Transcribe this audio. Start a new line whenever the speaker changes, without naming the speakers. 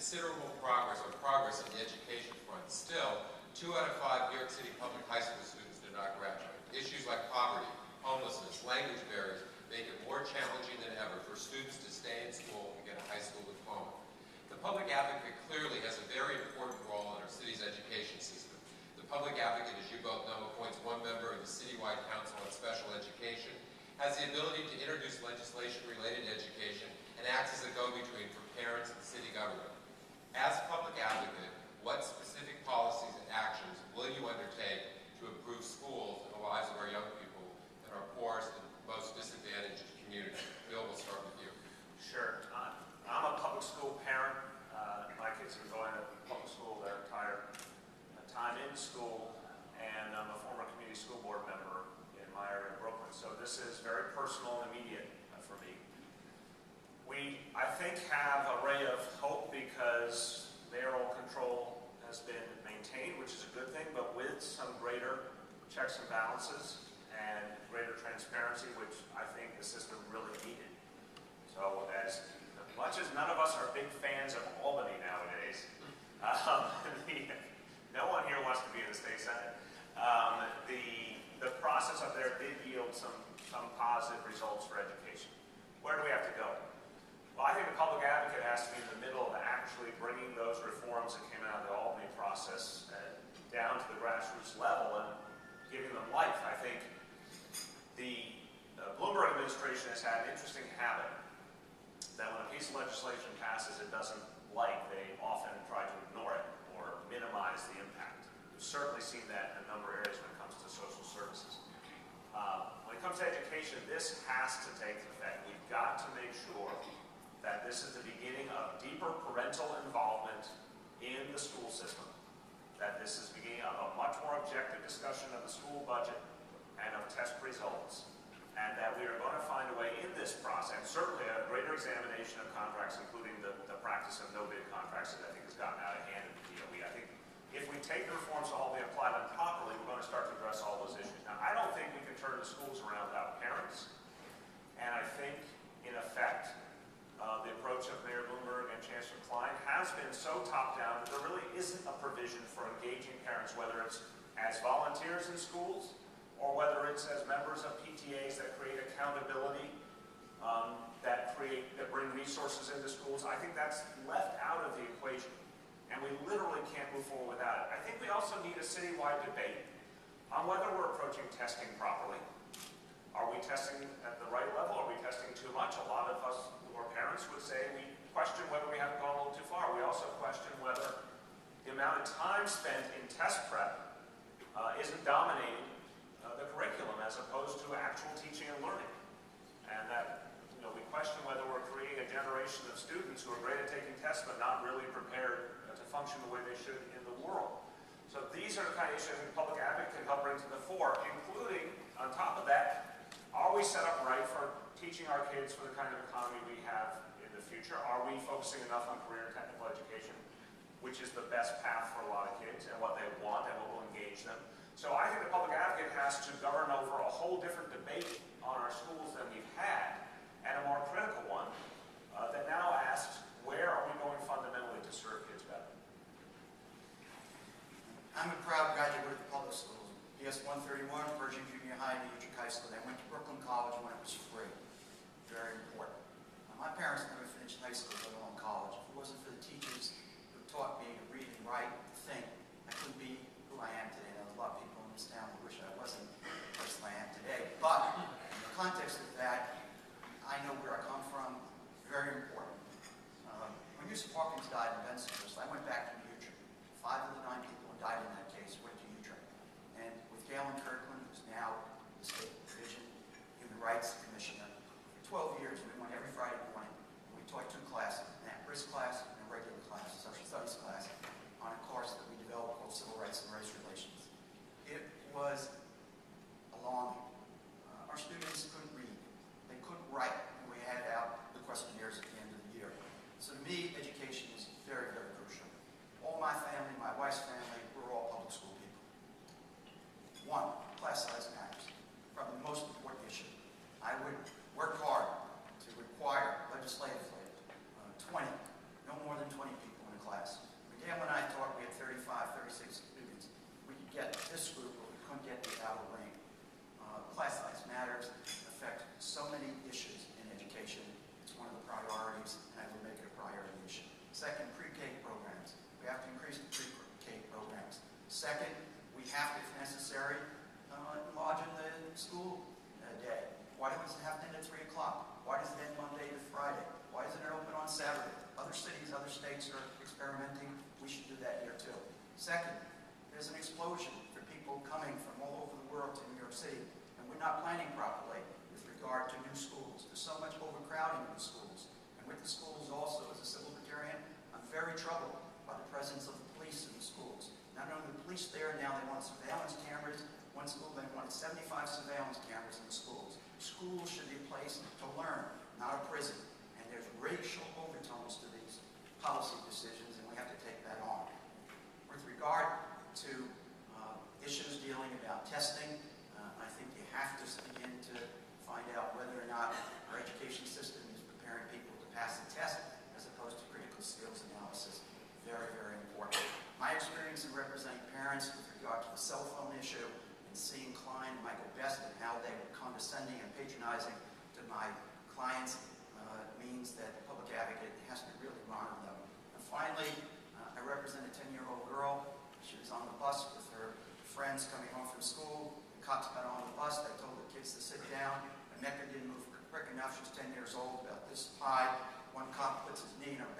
considerable progress on the education front. Still, 2 out of 5 New York City public high school students do not graduate. Issues like poverty, homelessness, language barriers make it more challenging than ever for students to stay in school and get a high school diploma. The public advocate clearly has a very important role in our city's education system. The public advocate, as you both know, appoints one member of the citywide council on special education, has the ability to introduce legislation related to education, and acts as a go-between for parents and city government. As public advocate, what specific policies and actions will you undertake to improve schools and the lives of our young people in our poorest and most disadvantaged communities? Bill, we'll start with you.
Sure. I'm a public school parent. My kids have been going to public school their entire time in school, and I'm a former community school board member in my area of Brooklyn. So this is very personal and immediate for me. We, I think, have a ray of hope because mayoral control has been maintained, which is a good thing, but with some greater checks and balances and greater transparency, which I think the system really needed. So as much as none of us are big fans of Albany nowadays, no one here wants to be in the state senate. The process up there did yield some positive results for education. Where do we have to go? Well, I think the public advocate has to be in the middle of actually bringing those reforms that came out of the Albany process down to the grassroots level and giving them life. I think the Bloomberg administration has had an interesting habit that when a piece of legislation passes it doesn't like, they often try to ignore it or minimize the impact. We've certainly seen that in a number of areas when it comes to social services. When it comes to education, this has to take effect. We've got to make sure that this is the beginning of deeper parental involvement in the school system, that this is the beginning of a much more objective discussion of the school budget and of test results, and that we are going to find a way in this process, certainly a greater examination of contracts, including the practice of no-bid contracts that I think has gotten out of hand in the DOE. I think if we take the reforms to all be applied them properly, we're going to start to address all those issues. Now, I don't think we can turn the schools around without parents, and I think, in effect, the approach of Mayor Bloomberg and Chancellor Klein has been so top-down that there really isn't a provision for engaging parents, whether it's as volunteers in schools or whether it's as members of PTAs that create accountability, that bring resources into schools. I think that's left out of the equation, and we literally can't move forward without it. I think we also need a citywide debate on whether we're approaching testing properly. Are we testing at the right level? Are we testing too much? A lot of us who are parents would say we question whether we haven't gone a little too far. We also question whether the amount of time spent in test prep isn't dominating the curriculum as opposed to actual teaching and learning. And that, we question whether we're creating a generation of students who are great at taking tests but not really prepared to function the way they should in the world. So these are the kind of issues the public advocate can help bring to the fore, including, on top of that, are we set up right for teaching our kids for the kind of economy we have in the future? Are we focusing enough on career and technical education, which is the best path for a lot of kids and what they want and what will engage them? So I think the public advocate has to govern over a whole different debate on our schools than we've had, and a more critical one that now asks, where are we going fundamentally to serve kids better?
I'm a proud graduate of the public schools. PS 131, Pershing Junior High, New Utrecht High School. I went to Brooklyn College when it was free. Very important. My parents never finished high school, let alone college. If it wasn't for the teachers who taught me to read and write and think, I couldn't be who I am today. There's a lot of people in this town who wish I wasn't the person I am today. But in the context of that, I know where I come from. Very important. When Yusuf Hawkins died in Bensonhurst, I went back to New Utrecht. 5 of the 9 people who died in that case went to Utrecht. And with Galen Kirkland, who's now the State Division Human Rights Commissioner, for 12 years we went every Friday morning. We taught 2 classes, an at-risk class and a regular class, a social studies class, on a course that we developed called Civil Rights and Race Relations. It was alarming. Our students couldn't read. They couldn't write. We had out the questionnaires at the end of the year. So to me, education is very, very crucial. All my family, my wife's family, we're all public school people. 1, class size matters. Probably the most important issue. I would work hard to require legislatively 20, no more than 20 people in a Second, we have to, if necessary, enlarge in the school day. Why does it have to end at 3 o'clock? Why does it end Monday to Friday? Why isn't it open on Saturday? Other cities, other states are experimenting. We should do that here too. Second, there's an explosion for people coming from all over the world to New York City, and we're not planning properly with regard to new schools. There's so much overcrowding in the schools. And with the schools also, as a civil libertarian, I'm very troubled by the presence of the police in the schools. Not only the police there, now they want surveillance cameras. One school, they wanted 75 surveillance cameras in the schools. Schools should be a place to learn, not a prison. And there's racial overtones to these policy decisions, and we have to take that on. With regard to issues dealing about testing, I think you have to begin to find out whether or not our education system is preparing people to pass the test as opposed to critical skills analysis. Very, very important. My experience in representing parents with regard to the cell phone issue and seeing Klein and Michael Best and how they were condescending and patronizing to my clients means that the public advocate has to really monitor them. And finally, I represent a 10-year-old girl. She was on the bus with her friends coming home from school. The cops got on the bus. They told the kids to sit down. The Mecca didn't move quick enough. She's 10 years old, about this high. One cop puts his knee in her